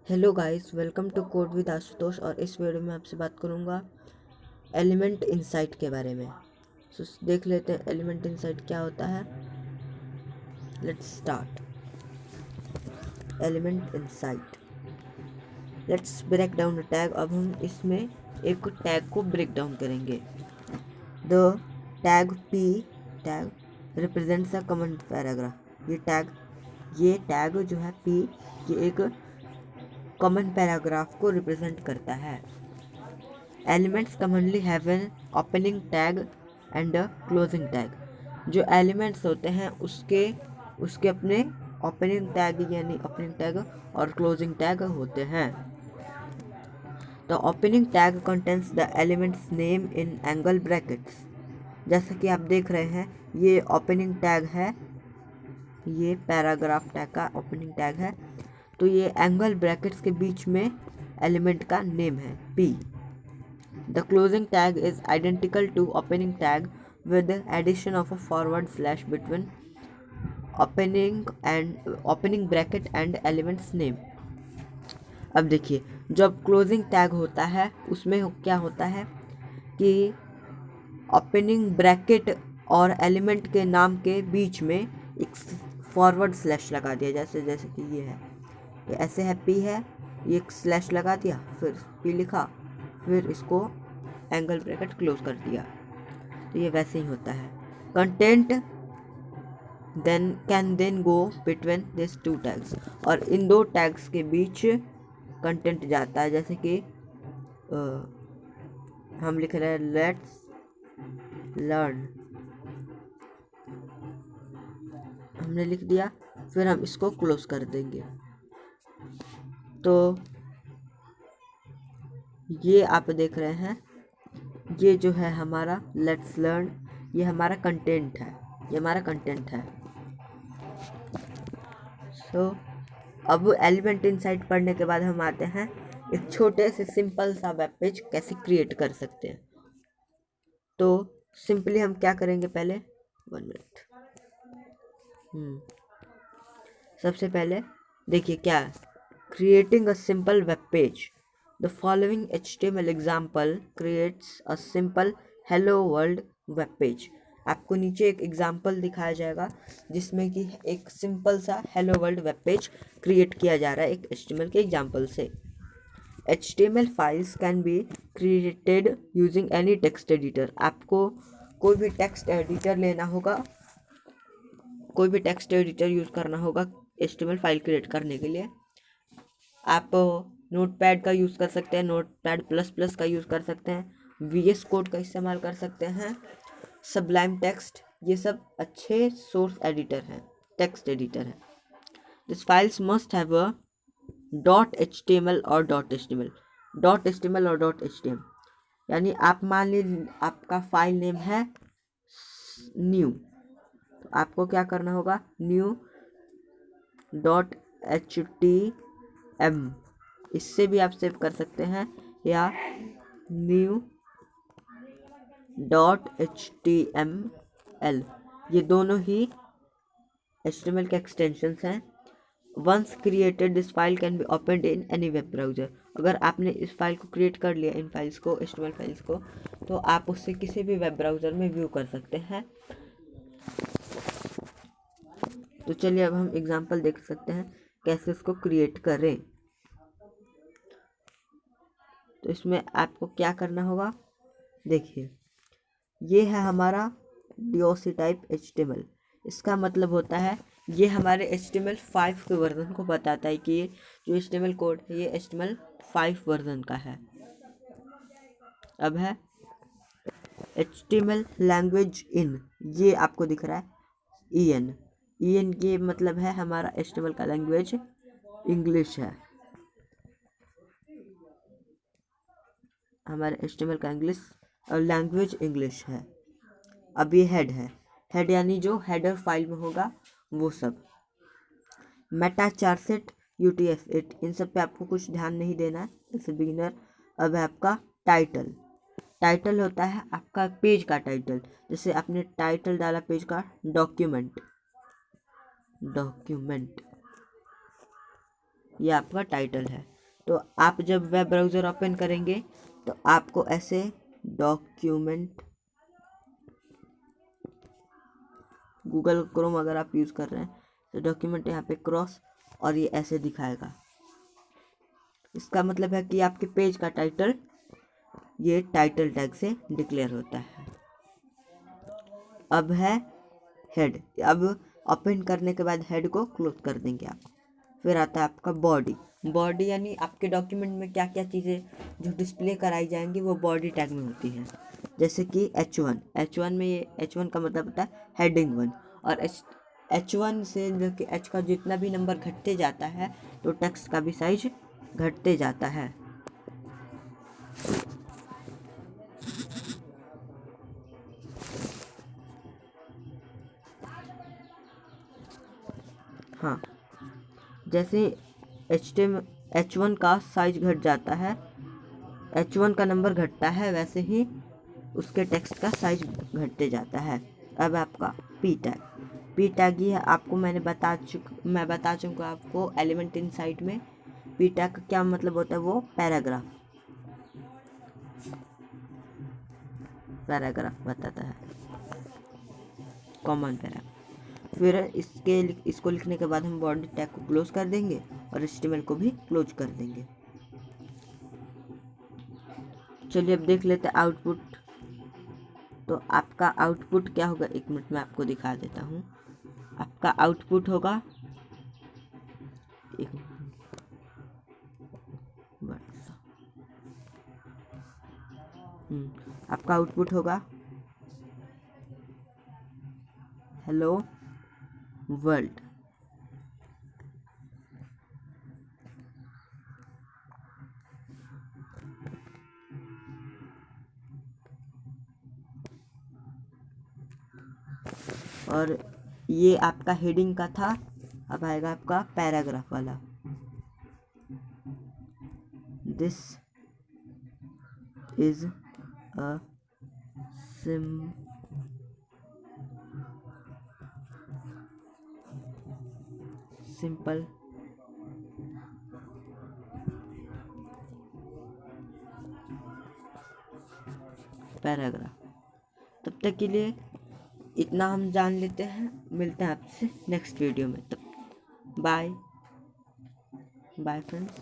Hello guys, welcome to code with Ashutosh. और इस video में आपसे बात करूंगा एलिमेंट इनसाइट के बारे में। तो देख लेते हैं एलिमेंट इनसाइट क्या होता है। Let's start element insight. Let's break down the tag. अब हम इसमें एक टैग को ब्रेक डाउन करेंगे। The tag p tag represents a comment paragraph. ये टैग जो है पी, ये एक कॉमन पैराग्राफ को रिप्रेजेंट करता है। Elements commonly have an opening tag and a closing tag. जो एलिमेंट्स होते हैं उसके उसके अपने ओपनिंग टैग यानी ओपनिंग टैग और क्लोजिंग टैग होते हैं। The opening tag contents the elements name in angle brackets. जैसा कि आप देख रहे हैं, ये ओपनिंग टैग है, ये पैराग्राफ टैग का ओपनिंग टैग है। तो ये एंगल ब्रैकेट्स के बीच में एलिमेंट का नेम है P. The closing tag is identical to opening tag with the addition of a forward slash between opening bracket and element's name। अब देखिए, जब क्लोजिंग टैग होता है उसमें क्या होता है कि ओपनिंग ब्रैकेट और एलिमेंट के नाम के बीच में एक फॉरवर्ड स्लैश लगा दिया। जैसे जैसे कि ये है, ये ऐसे है, पी है, ये एक स्लैश लगा दिया, फिर पी लिखा, फिर इसको एंगल ब्रैकेट क्लोज कर दिया। तो ये वैसे ही होता है। Content then go between this two tags. और इन दो टैग्स के बीच कंटेंट जाता है। जैसे कि हम लिख रहे हैं लेट्स लर्न, हमने लिख दिया, फिर हम इसको क्लोज कर देंगे। तो ये आप देख रहे हैं, ये जो है हमारा लेट्स लर्न, ये हमारा कंटेंट है, ये हमारा कंटेंट है। सो अब एलिमेंट इनसाइट पढ़ने के बाद हम आते हैं एक छोटे से सिंपल सा वेब पेज कैसे क्रिएट कर सकते हैं। तो सिंपली हम क्या करेंगे, पहले 1 मिनट। सबसे पहले देखिए क्या है, creating a simple web page. The following HTML example creates a simple hello world web page. आपको नीचे एक एग्जाम्पल दिखाया जाएगा जिसमें कि एक सिंपल सा hello world web page create किया जा रहा है एक HTML के एग्जाम्पल से। HTML files can be created using any text editor. आपको कोई भी टेक्स्ट एडिटर लेना होगा, कोई भी टेक्स्ट एडिटर यूज़ करना होगा HTML फाइल क्रिएट करने के लिए। आप नोटपैड का यूज़ कर सकते हैं, नोटपैड++ का यूज़ कर सकते हैं, VS कोड का इस्तेमाल कर सकते हैं, सबलाइम टेक्स्ट, ये सब अच्छे सोर्स एडिटर हैं, टेक्स्ट एडिटर है। This files must have a .html और .html। .html और .html यानी आप मान लीजिए आपका फाइल नेम है न्यू, तो आपको क्या करना होगा, न्यू .htm, इससे भी आप सेव कर सकते हैं, या न्यू .html, ये दोनों ही HTML के एक्सटेंशंस हैं। Once created this file can be opened in any web browser. अगर आपने इस फाइल को क्रिएट कर लिया, इन फाइल्स को, HTML फाइल्स को, तो आप उससे किसी भी वेब ब्राउज़र में व्यू कर सकते हैं। तो चलिए अब हम एग्जांपल देख सकते हैं कैसे इसको क्रिएट करें। तो इसमें आपको क्या करना होगा, देखिए ये है हमारा DOC टाइप HTML। इसका मतलब होता है ये हमारे HTML5 के वर्जन को बताता है कि ये जो HTML कोड है ये HTML5 वर्जन का है। अब है HTML लैंग्वेज इन, ये आपको दिख रहा है EN। ये मतलब है हमारा HTML का लैंग्वेज इंग्लिश है, हमारा HTML का इंग्लिश और लैंग्वेज इंग्लिश है। अब ये हेड है, हेड यानी जो हेडर फाइल में होगा वो सब। मेटा चार्टसेट UTF-8, इन सब पे आपको कुछ ध्यान नहीं देना है जैसे बिगिनर। अब है आपका टाइटल। टाइटल होता है आपका पेज का टाइटल, जैसे आपने टाइटल डाला पेज का डॉक्यूमेंट, ये आपका टाइटल है। तो आप जब वेब ब्राउज़र ओपन करेंगे तो आपको ऐसे डॉक्यूमेंट, गूगल क्रोम अगर आप यूज़ कर रहे हैं तो डॉक्यूमेंट यहाँ पे क्रॉस, और ये ऐसे दिखाएगा। इसका मतलब है कि आपके पेज का टाइटल ये टाइटल टैग से डिक्लेयर होता है। अब है हेड। अब ओपन करने के बाद हेड को क्लोज कर देंगे आप। फिर आता है आपका बॉडी। बॉडी यानी आपके डॉक्यूमेंट में क्या क्या चीज़ें जो डिस्प्ले कराई जाएंगी वो बॉडी टैग में होती है। जैसे कि H1 में, ये H1 का मतलब होता है हेडिंग 1, और H1 से जो कि H का जितना भी नंबर घटते जाता है तो टेक्स्ट का भी साइज घटते जाता है। हाँ, जैसे H1 का साइज घट जाता है, H1 का नंबर घटता है, वैसे ही उसके टेक्स्ट का साइज घटते जाता है। अब आपका पी टैग ये है, आपको मैं बता चुका आपको एलिमेंट इनसाइड में पी टैग का क्या मतलब होता है। वो पैराग्राफ बताता है, कॉमन पैराग्राफ। फिर इसको लिखने के बाद हम बॉडी टैग को क्लोज कर देंगे और HTML को भी क्लोज कर देंगे। चलिए अब देख लेते हैं आउटपुट। तो आपका आउटपुट क्या होगा, एक मिनट में आपको दिखा देता हूँ। आपका आउटपुट होगा, एक आपका आउटपुट होगा हेलो वर्ल्ड। और ये आपका हेडिंग का था। अब आएगा आपका पैराग्राफ वाला। This is a simple paragraph. तब तक के लिए इतना हम जान लेते हैं। मिलते हैं आपसे नेक्स्ट वीडियो में। तब बाय बाय फ्रेंड्स।